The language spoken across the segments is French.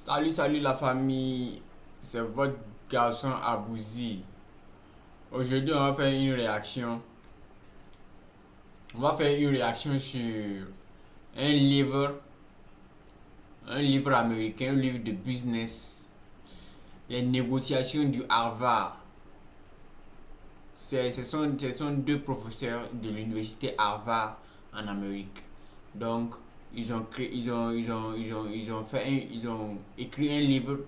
Salut la famille, c'est votre garçon Abouzi. Aujourd'hui, on va faire une réaction. On va faire une réaction sur un livre, un livre américain, un livre de business. Les négociations du Harvard. Ce sont deux professeurs de l'université Harvard en Amérique. Donc, ils ont écrit un livre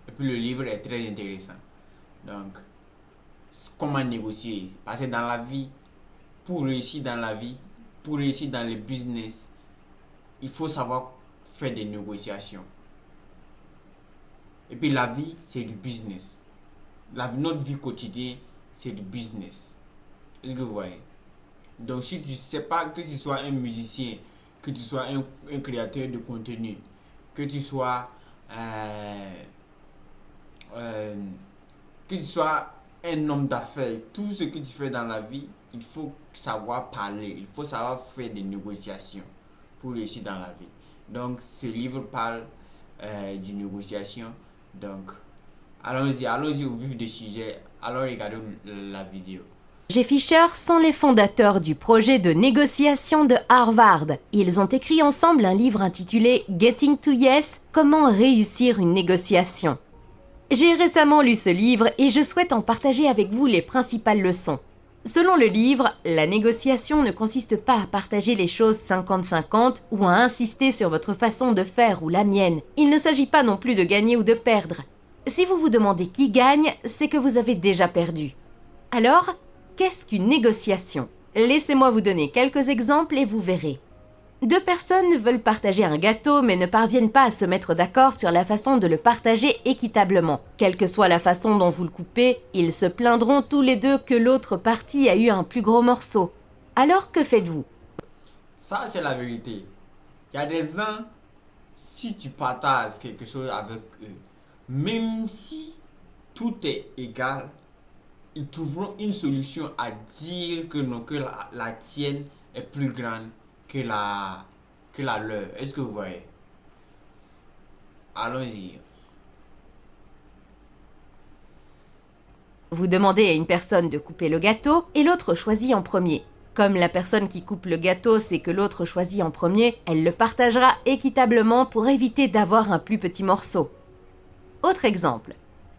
et puis le livre est très intéressant. Donc, comment négocier? Parce que dans la vie, pour réussir dans la vie, pour réussir dans le business, il faut savoir faire des négociations. Et puis la vie, c'est du business. Notre vie quotidienne, c'est du business. Est-ce que vous voyez? Donc si tu ne sais pas, que tu sois un musicien, que tu sois un créateur de contenu, que tu sois un homme d'affaires, tout ce que tu fais dans la vie, il faut savoir parler, il faut savoir faire des négociations pour réussir dans la vie. Donc ce livre parle d'une négociation. Donc allons-y au vif du sujet. Alors regardons la vidéo. Jay Fisher sont les fondateurs du projet de négociation de Harvard. Ils ont écrit ensemble un livre intitulé Getting to Yes, comment réussir une négociation. J'ai récemment lu ce livre et je souhaite en partager avec vous les principales leçons. Selon le livre, la négociation ne consiste pas à partager les choses 50-50 ou à insister sur votre façon de faire ou la mienne. Il ne s'agit pas non plus de gagner ou de perdre. Si vous vous demandez qui gagne, c'est que vous avez déjà perdu. Alors, qu'est-ce qu'une négociation? Laissez-moi vous donner quelques exemples et vous verrez. Deux personnes veulent partager un gâteau mais ne parviennent pas à se mettre d'accord sur la façon de le partager équitablement. Quelle que soit la façon dont vous le coupez, ils se plaindront tous les deux que l'autre partie a eu un plus gros morceau. Alors que faites-vous? Ça, c'est la vérité. Il y a des gens, si tu partages quelque chose avec eux, même si tout est égal, ils trouveront une solution à dire que non, que la tienne est plus grande que la leur. Est-ce que vous voyez? Allons-y. Vous demandez à une personne de couper le gâteau et l'autre choisit en premier. Comme la personne qui coupe le gâteau sait que l'autre choisit en premier, elle le partagera équitablement pour éviter d'avoir un plus petit morceau. Autre exemple.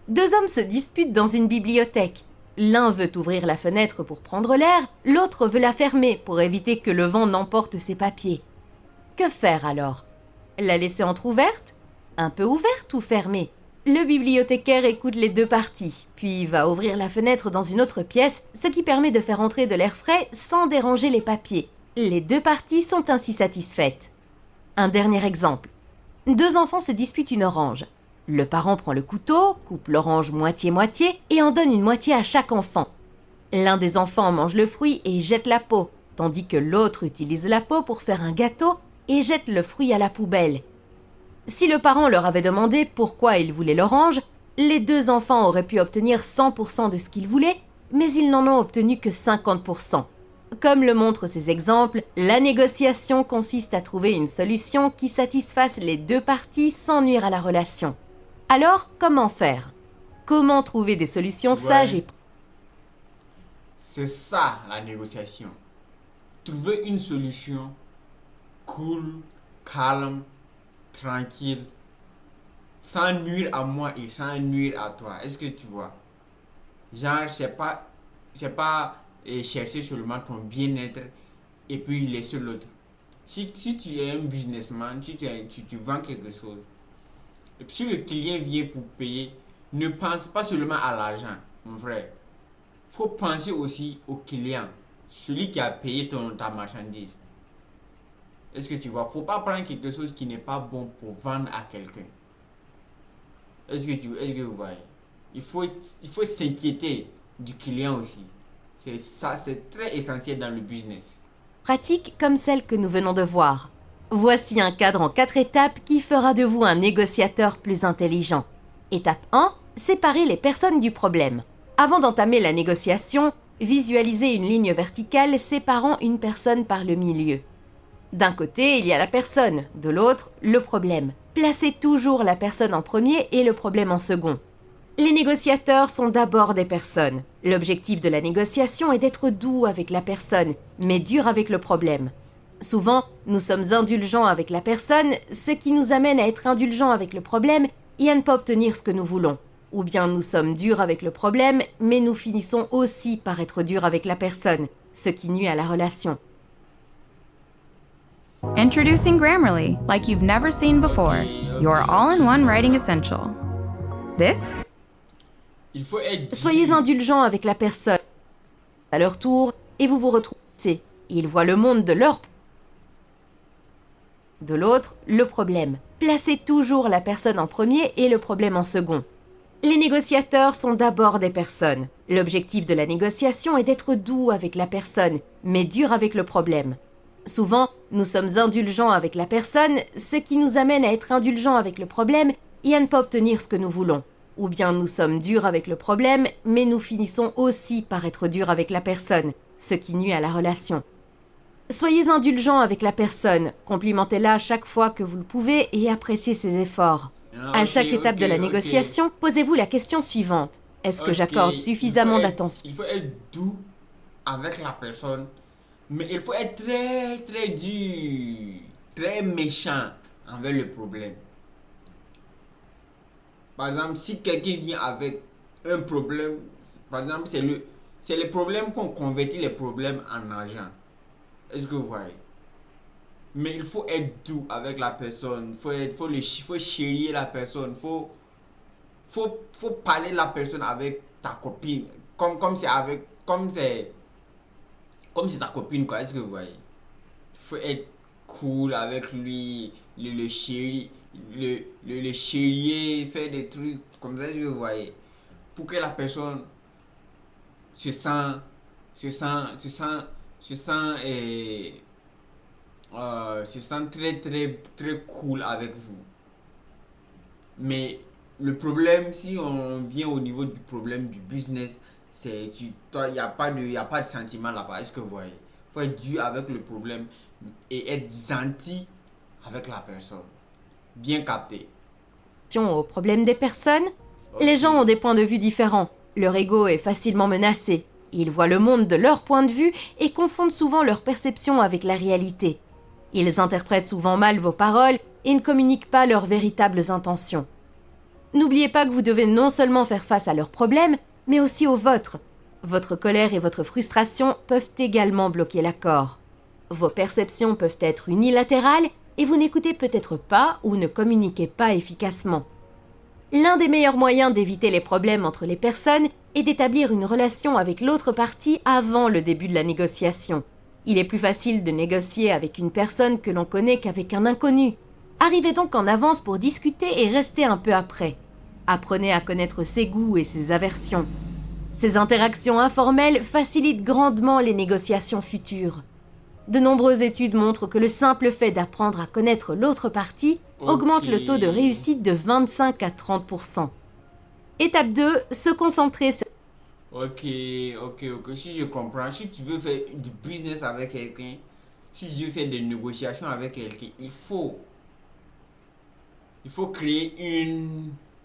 Deux hommes se disputent dans une bibliothèque. L'un veut ouvrir la fenêtre pour prendre l'air, l'autre veut la fermer pour éviter que le vent n'emporte ses papiers. Que faire alors? La laisser entrouverte? Un peu ouverte ou fermée? Le bibliothécaire écoute les deux parties, puis va ouvrir la fenêtre dans une autre pièce, ce qui permet de faire entrer de l'air frais sans déranger les papiers. Les deux parties sont ainsi satisfaites. Un dernier exemple. Deux enfants se disputent une orange. Le parent prend le couteau, coupe l'orange moitié-moitié et en donne une moitié à chaque enfant. L'un des enfants mange le fruit et jette la peau, tandis que l'autre utilise la peau pour faire un gâteau et jette le fruit à la poubelle. Si le parent leur avait demandé pourquoi il voulait l'orange, les deux enfants auraient pu obtenir 100% de ce qu'ils voulaient, mais ils n'en ont obtenu que 50%. Comme le montrent ces exemples, la négociation consiste à trouver une solution qui satisfasse les deux parties sans nuire à la relation. Alors, comment faire? Comment trouver des solutions sages et... C'est ça la négociation. Trouver une solution cool, calme, tranquille, sans nuire à moi et sans nuire à toi. Est-ce que tu vois? Genre, c'est pas chercher seulement ton bien-être et puis laisser l'autre. Si tu es un businessman, si tu vends quelque chose, et puis si le client vient pour payer, ne pense pas seulement à l'argent, mon frère. Faut penser aussi au client, celui qui a payé ta marchandise. Est-ce que tu vois? Faut pas prendre quelque chose qui n'est pas bon pour vendre à quelqu'un. Est-ce que vous voyez? Il faut s'inquiéter du client aussi. C'est très essentiel dans le business. pratiques comme celle que nous venons de voir. Voici un cadre en 4 étapes qui fera de vous un négociateur plus intelligent. Étape 1. Séparer les personnes du problème. Avant d'entamer la négociation, visualisez une ligne verticale séparant une personne par le milieu. D'un côté, il y a la personne, de l'autre, le problème. Placez toujours la personne en premier et le problème en second. Les négociateurs sont d'abord des personnes. L'objectif de la négociation est d'être doux avec la personne, mais dur avec le problème. Souvent, nous sommes indulgents avec la personne, ce qui nous amène à être indulgents avec le problème et à ne pas obtenir ce que nous voulons. Ou bien nous sommes durs avec le problème, mais nous finissons aussi par être durs avec la personne, ce qui nuit à la relation. Introducing Grammarly, like you've never seen before. Your all-in-one writing essential. This Il faut être Soyez dur. indulgents avec la personne à leur tour et vous vous retrouvez. Ils voient le monde de leur de l'autre, le problème. Placez toujours la personne en premier et le problème en second. Les négociateurs sont d'abord des personnes. L'objectif de la négociation est d'être doux avec la personne, mais dur avec le problème. Souvent, nous sommes indulgents avec la personne, ce qui nous amène à être indulgents avec le problème et à ne pas obtenir ce que nous voulons. Ou bien nous sommes durs avec le problème, mais nous finissons aussi par être durs avec la personne, ce qui nuit à la relation. Soyez indulgents avec la personne, complimentez-la chaque fois que vous le pouvez et appréciez ses efforts. À chaque étape de la négociation, posez-vous la question suivante. Est-ce que j'accorde suffisamment d'attention ? Il faut être doux avec la personne, mais il faut être très très dur, très méchant envers le problème. Par exemple, si quelqu'un vient avec un problème, par exemple, c'est le problème qu'on convertit les problèmes en argent. Est-ce que vous voyez? Mais il faut être doux avec la personne, faut chérir la personne, faut parler de la personne avec ta copine, comme c'est ta copine, quoi. Est-ce que vous voyez? Il faut être cool avec lui, le chérir, le chérir, faire des trucs comme ça, est-ce que vous voyez? Pour que la personne se sent très très très cool avec vous. Mais le problème, si on vient au niveau du problème du business, il n'y a pas de sentiment là-bas. Est-ce que vous voyez? Il faut être dur avec le problème et être gentil avec la personne. Bien capté. Aux problèmes des personnes, les gens ont des points de vue différents. Leur ego est facilement menacé. Ils voient le monde de leur point de vue et confondent souvent leur perception avec la réalité. Ils interprètent souvent mal vos paroles et ne communiquent pas leurs véritables intentions. N'oubliez pas que vous devez non seulement faire face à leurs problèmes, mais aussi aux vôtres. Votre colère et votre frustration peuvent également bloquer l'accord. Vos perceptions peuvent être unilatérales et vous n'écoutez peut-être pas ou ne communiquez pas efficacement. L'un des meilleurs moyens d'éviter les problèmes entre les personnes est d'établir une relation avec l'autre partie avant le début de la négociation. Il est plus facile de négocier avec une personne que l'on connaît qu'avec un inconnu. Arrivez donc en avance pour discuter et restez un peu après. Apprenez à connaître ses goûts et ses aversions. Ces interactions informelles facilitent grandement les négociations futures. De nombreuses études montrent que le simple fait d'apprendre à connaître l'autre partie augmente le taux de réussite de 25 à 30%. Étape 2, se concentrer sur... Ok. Si je comprends, si tu veux faire du business avec quelqu'un, si tu veux faire des négociations avec quelqu'un, il faut créer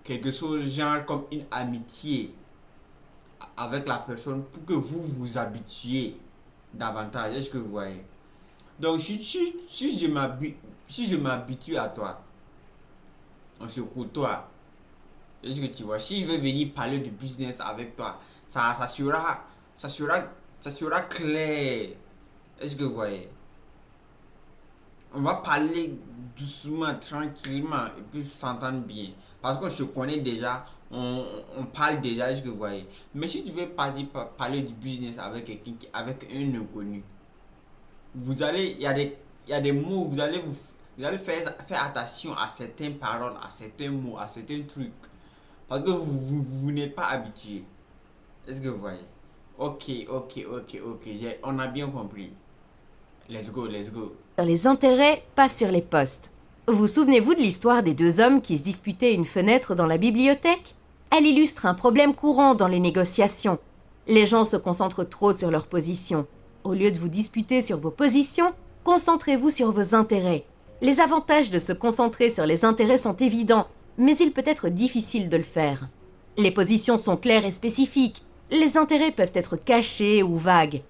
quelque chose genre comme une amitié avec la personne pour que vous vous habituiez davantage. Est-ce que vous voyez? Donc si je m'habitue à toi, on se côtoie. Est-ce que tu vois? Si je vais venir parler de business avec toi, ça sera clair. Est-ce que vous voyez? On va parler doucement, tranquillement et puis s'entendre bien. Parce qu'on se connaît déjà, on parle déjà, est-ce que vous voyez? Mais si tu veux parler du business avec quelqu'un, avec un inconnu, il y a des mots, vous allez faire attention à certaines paroles, à certains mots, à certains trucs. Parce que vous n'êtes pas habitué. Est-ce que vous voyez? Ok. On a bien compris. Let's go. Sur les intérêts, pas sur les postes. Vous souvenez-vous de l'histoire des deux hommes qui se disputaient une fenêtre dans la bibliothèque? Elle illustre un problème courant dans les négociations. Les gens se concentrent trop sur leur position. Au lieu de vous disputer sur vos positions, Concentrez-vous sur vos intérêts. Les avantages de se concentrer sur les intérêts sont évidents, mais il peut être difficile de le faire. Les positions sont claires et spécifiques. Les intérêts peuvent être cachés ou vagues.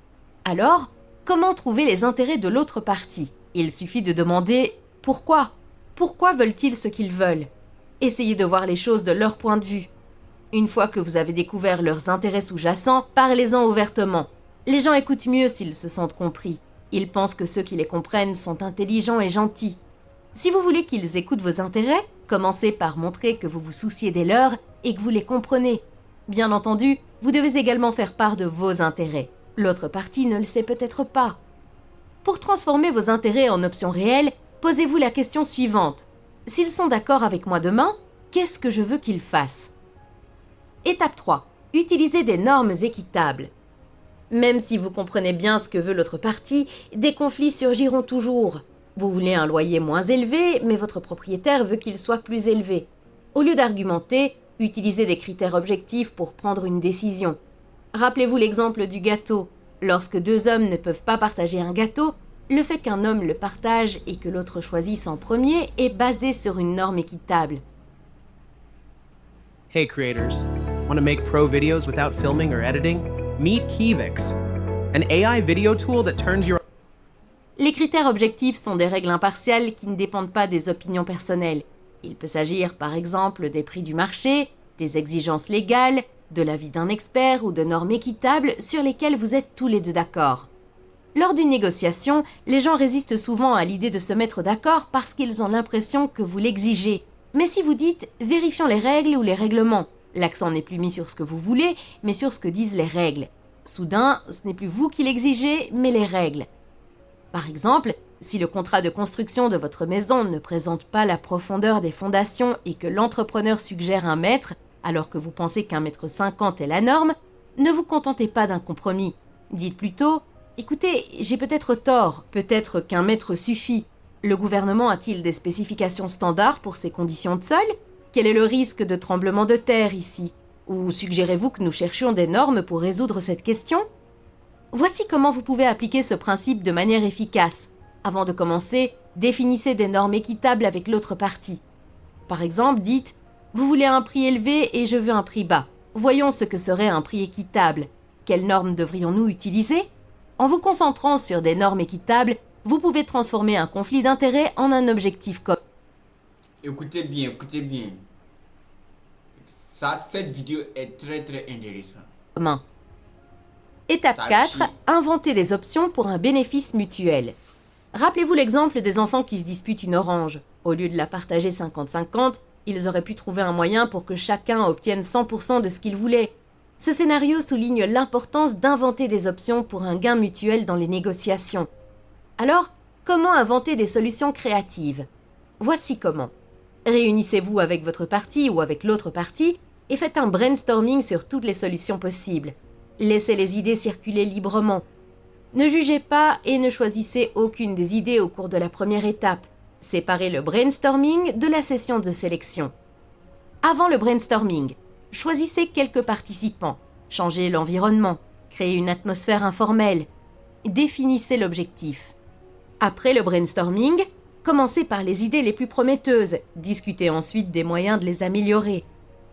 Alors, comment trouver les intérêts de l'autre partie? Il suffit de demander « Pourquoi ?» Pourquoi veulent-ils ce qu'ils veulent? Essayez de voir les choses de leur point de vue. Une fois que vous avez découvert leurs intérêts sous-jacents, parlez-en ouvertement. Les gens écoutent mieux s'ils se sentent compris. Ils pensent que ceux qui les comprennent sont intelligents et gentils. Si vous voulez qu'ils écoutent vos intérêts, commencez par montrer que vous vous souciez des leurs et que vous les comprenez. Bien entendu, vous devez également faire part de vos intérêts. L'autre partie ne le sait peut-être pas. Pour transformer vos intérêts en options réelles, posez-vous la question suivante. S'ils sont d'accord avec moi demain, qu'est-ce que je veux qu'ils fassent? Étape 3. Utilisez des normes équitables. Même si vous comprenez bien ce que veut l'autre partie, des conflits surgiront toujours. Vous voulez un loyer moins élevé, mais votre propriétaire veut qu'il soit plus élevé. Au lieu d'argumenter, utilisez des critères objectifs pour prendre une décision. Rappelez-vous l'exemple du gâteau. Lorsque deux hommes ne peuvent pas partager un gâteau, le fait qu'un homme le partage et que l'autre choisisse en premier est basé sur une norme équitable. Hey creators, want to make pro videos without filming or editing? Meet Kivix, an AI video tool that turns your... Les critères objectifs sont des règles impartiales qui ne dépendent pas des opinions personnelles. Il peut s'agir par exemple des prix du marché, des exigences légales, de l'avis d'un expert ou de normes équitables sur lesquelles vous êtes tous les deux d'accord. Lors d'une négociation, les gens résistent souvent à l'idée de se mettre d'accord parce qu'ils ont l'impression que vous l'exigez. Mais si vous dites « vérifions les règles ou les règlements », l'accent n'est plus mis sur ce que vous voulez, mais sur ce que disent les règles. Soudain, ce n'est plus vous qui l'exigez, mais les règles. Par exemple, si le contrat de construction de votre maison ne présente pas la profondeur des fondations et que l'entrepreneur suggère 1 mètre, alors que vous pensez qu'1,50 m est la norme, ne vous contentez pas d'un compromis. Dites plutôt « Écoutez, j'ai peut-être tort, peut-être qu'1 mètre suffit. Le gouvernement a-t-il des spécifications standards pour ces conditions de sol? Quel est le risque de tremblement de terre ici? Ou suggérez-vous que nous cherchions des normes pour résoudre cette question? » Voici comment vous pouvez appliquer ce principe de manière efficace. Avant de commencer, définissez des normes équitables avec l'autre partie. Par exemple, dites « Vous voulez un prix élevé et je veux un prix bas. Voyons ce que serait un prix équitable. Quelles normes devrions-nous utiliser ?» En vous concentrant sur des normes équitables, vous pouvez transformer un conflit d'intérêts en un objectif commun. Écoutez bien, écoutez bien. Cette vidéo est très intéressante. Étape 4. Inventer des options pour un bénéfice mutuel. Rappelez-vous l'exemple des enfants qui se disputent une orange. Au lieu de la partager 50-50, ils auraient pu trouver un moyen pour que chacun obtienne 100% de ce qu'il voulait. Ce scénario souligne l'importance d'inventer des options pour un gain mutuel dans les négociations. Alors, comment inventer des solutions créatives? Voici comment. Réunissez-vous avec votre partie ou avec l'autre partie et faites un brainstorming sur toutes les solutions possibles. Laissez les idées circuler librement. Ne jugez pas et ne choisissez aucune des idées au cours de la première étape. Séparez le brainstorming de la session de sélection. Avant le brainstorming, choisissez quelques participants, changez l'environnement, créez une atmosphère informelle, définissez l'objectif. Après le brainstorming, commencez par les idées les plus prometteuses, discutez ensuite des moyens de les améliorer.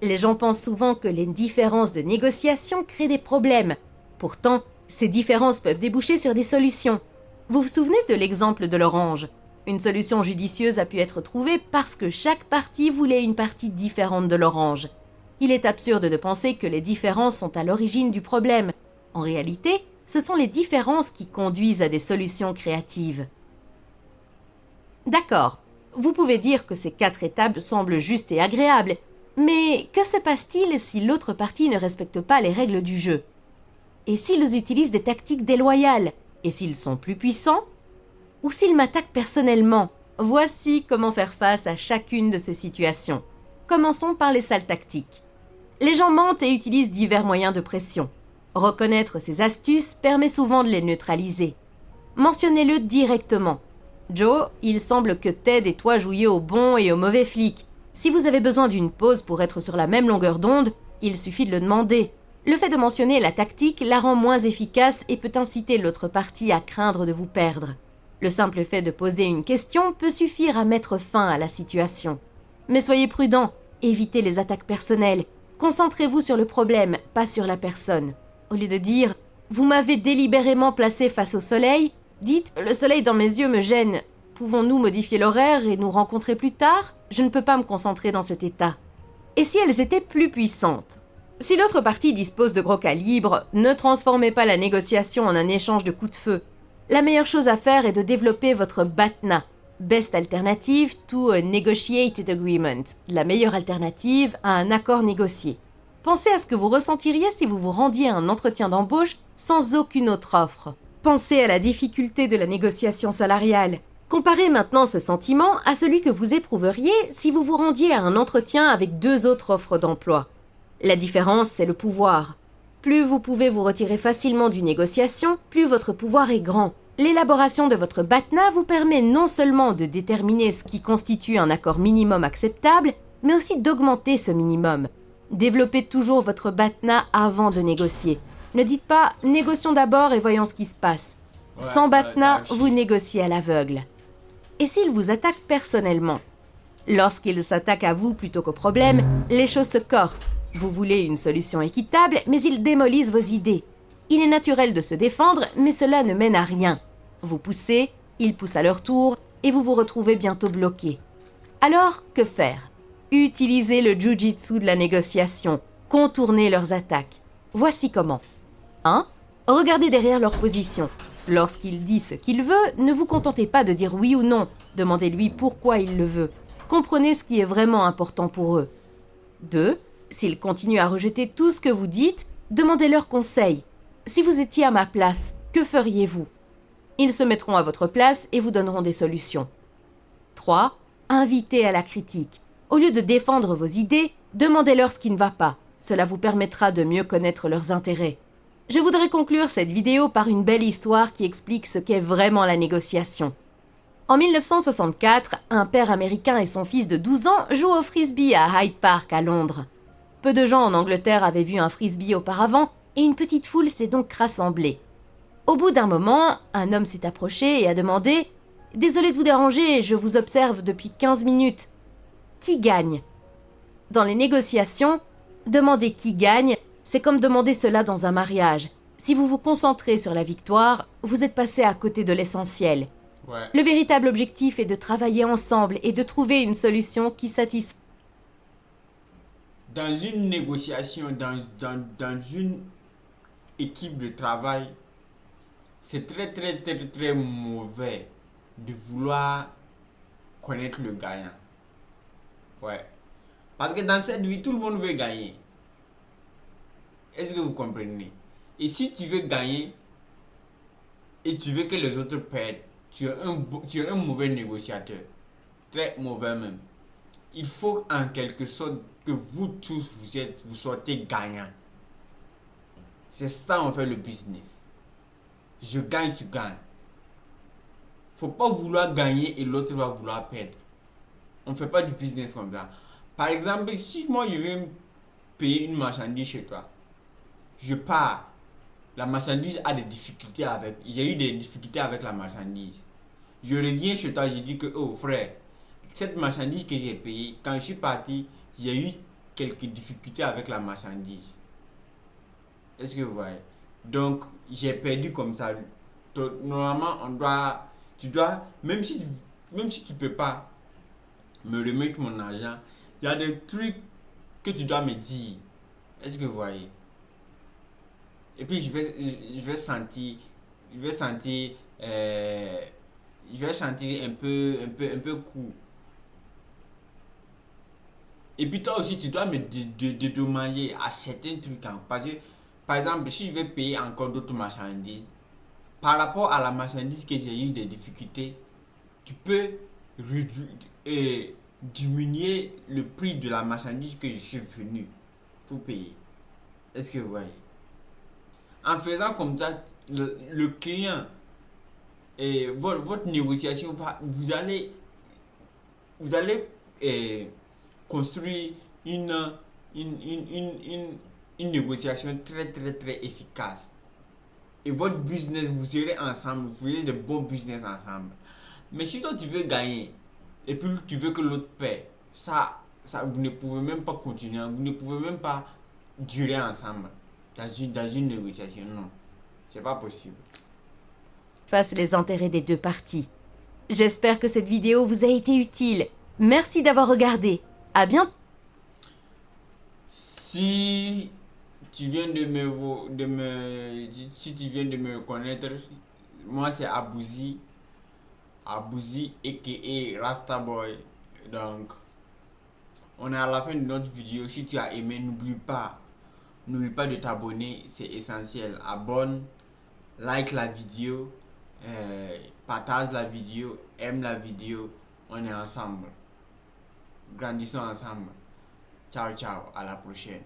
Les gens pensent souvent que les différences de négociation créent des problèmes. Pourtant, ces différences peuvent déboucher sur des solutions. Vous vous souvenez de l'exemple de l'orange? Une solution judicieuse a pu être trouvée parce que chaque partie voulait une partie différente de l'orange. Il est absurde de penser que les différences sont à l'origine du problème. En réalité, ce sont les différences qui conduisent à des solutions créatives. D'accord, vous pouvez dire que ces 4 étapes semblent justes et agréables, mais que se passe-t-il si l'autre partie ne respecte pas les règles du jeu? Et s'ils utilisent des tactiques déloyales? Et s'ils sont plus puissants? Ou s'ils m'attaquent personnellement? Voici comment faire face à chacune de ces situations. Commençons par les sales tactiques. Les gens mentent et utilisent divers moyens de pression. Reconnaître ces astuces permet souvent de les neutraliser. Mentionnez-le directement. Joe, il semble que Ted et toi jouiez au bon et au mauvais flic. Si vous avez besoin d'une pause pour être sur la même longueur d'onde, il suffit de le demander. Le fait de mentionner la tactique la rend moins efficace et peut inciter l'autre partie à craindre de vous perdre. Le simple fait de poser une question peut suffire à mettre fin à la situation. Mais soyez prudent, évitez les attaques personnelles. Concentrez-vous sur le problème, pas sur la personne. Au lieu de dire « Vous m'avez délibérément placé face au soleil », dites « Le soleil dans mes yeux me gêne. Pouvons-nous modifier l'horaire et nous rencontrer plus tard ? Je ne peux pas me concentrer dans cet état. » Et si elles étaient plus puissantes ? Si l'autre partie dispose de gros calibres, ne transformez pas la négociation en un échange de coups de feu. La meilleure chose à faire est de développer votre BATNA, Best Alternative to a Negotiated Agreement, la meilleure alternative à un accord négocié. Pensez à ce que vous ressentiriez si vous vous rendiez à un entretien d'embauche sans aucune autre offre. Pensez à la difficulté de la négociation salariale. Comparez maintenant ce sentiment à celui que vous éprouveriez si vous vous rendiez à un entretien avec 2 autres offres d'emploi. La différence, c'est le pouvoir. Plus vous pouvez vous retirer facilement d'une négociation, plus votre pouvoir est grand. L'élaboration de votre BATNA vous permet non seulement de déterminer ce qui constitue un accord minimum acceptable, mais aussi d'augmenter ce minimum. Développez toujours votre BATNA avant de négocier. Ne dites pas « négocions d'abord et voyons ce qui se passe ». Sans BATNA, vous négociez à l'aveugle. Et s'il vous attaque personnellement ? Lorsqu'il s'attaque à vous plutôt qu'au problème, les choses se corsent. Vous voulez une solution équitable, mais ils démolissent vos idées. Il est naturel de se défendre, mais cela ne mène à rien. Vous poussez, ils poussent à leur tour, et vous vous retrouvez bientôt bloqué. Alors, que faire ? Utilisez le jujitsu de la négociation, contournez leurs attaques. Voici comment. 1. Regardez derrière leur position. Lorsqu'il dit ce qu'il veut, ne vous contentez pas de dire oui ou non. Demandez-lui pourquoi il le veut. Comprenez ce qui est vraiment important pour eux. 2. S'ils continuent à rejeter tout ce que vous dites, demandez-leur conseil. Si vous étiez à ma place, que feriez-vous ? Ils se mettront à votre place et vous donneront des solutions. 3. Invitez à la critique. Au lieu de défendre vos idées, demandez-leur ce qui ne va pas. Cela vous permettra de mieux connaître leurs intérêts. Je voudrais conclure cette vidéo par une belle histoire qui explique ce qu'est vraiment la négociation. En 1964, un père américain et son fils de 12 ans jouent au frisbee à Hyde Park à Londres. Peu de gens en Angleterre avaient vu un frisbee auparavant et une petite foule s'est donc rassemblée. Au bout d'un moment, un homme s'est approché et a demandé « Désolé de vous déranger, je vous observe depuis 15 minutes. Qui gagne ?» Dans les négociations, demander qui gagne, c'est comme demander cela dans un mariage. Si vous vous concentrez sur la victoire, vous êtes passé à côté de l'essentiel. Ouais. Le véritable objectif est de travailler ensemble et de trouver une solution qui satisfait. Dans une négociation, dans une équipe de travail, c'est très mauvais de vouloir connaître le gagnant. Ouais. Parce que dans cette vie, tout le monde veut gagner. Est-ce que vous comprenez? Et si tu veux gagner et tu veux que les autres perdent, tu es un mauvais négociateur. Très mauvais même. Il faut en quelque sorte que vous tous vous sortez gagnants. C'est ça en fait le business. Je gagne, tu gagnes. Faut pas vouloir gagner et l'autre va vouloir perdre. On fait pas du business comme ça. Par exemple, si moi je vais payer une marchandise chez toi, je pars, la marchandise a des difficultés avec, j'ai eu des difficultés avec la marchandise. Je reviens chez toi, je dis que oh frère, cette marchandise que j'ai payée, quand je suis parti, j'ai eu quelques difficultés avec la marchandise. Est-ce que vous voyez? Donc j'ai perdu comme ça. Normalement tu dois, même si tu peux pas me remettre mon argent, il y a des trucs que tu dois me dire. Est-ce que vous voyez? Et puis je vais sentir un peu court. Et puis toi aussi tu dois me dédommager à certains trucs, hein. Parce que par exemple si je vais payer encore d'autres marchandises, par rapport à la marchandise que j'ai eu des difficultés, tu peux diminuer le prix de la marchandise que je suis venu pour payer. Est-ce que vous voyez? En faisant comme ça, le client et votre négociation vous allez construire une négociation très efficace. et votre business, vous serez ensemble, vous ferez de bons business ensemble. Mais si toi tu veux gagner et puis tu veux que l'autre paie, ça vous ne pouvez même pas continuer, vous ne pouvez même pas durer ensemble dans une négociation. Non, c'est pas possible. Face les intérêts des deux parties. J'espère que cette vidéo vous a été utile. Merci d'avoir regardé. À bientôt. Si tu viens si tu viens de me connaître, moi c'est Abouzi aka Rastaboy. Donc on est à la fin de notre vidéo. Si tu as aimé, n'oublie pas de t'abonner, c'est essentiel. Abonne, like la vidéo, partage la vidéo, aime la vidéo. On est ensemble, grandissons ensemble. Ciao ciao, à la prochaine.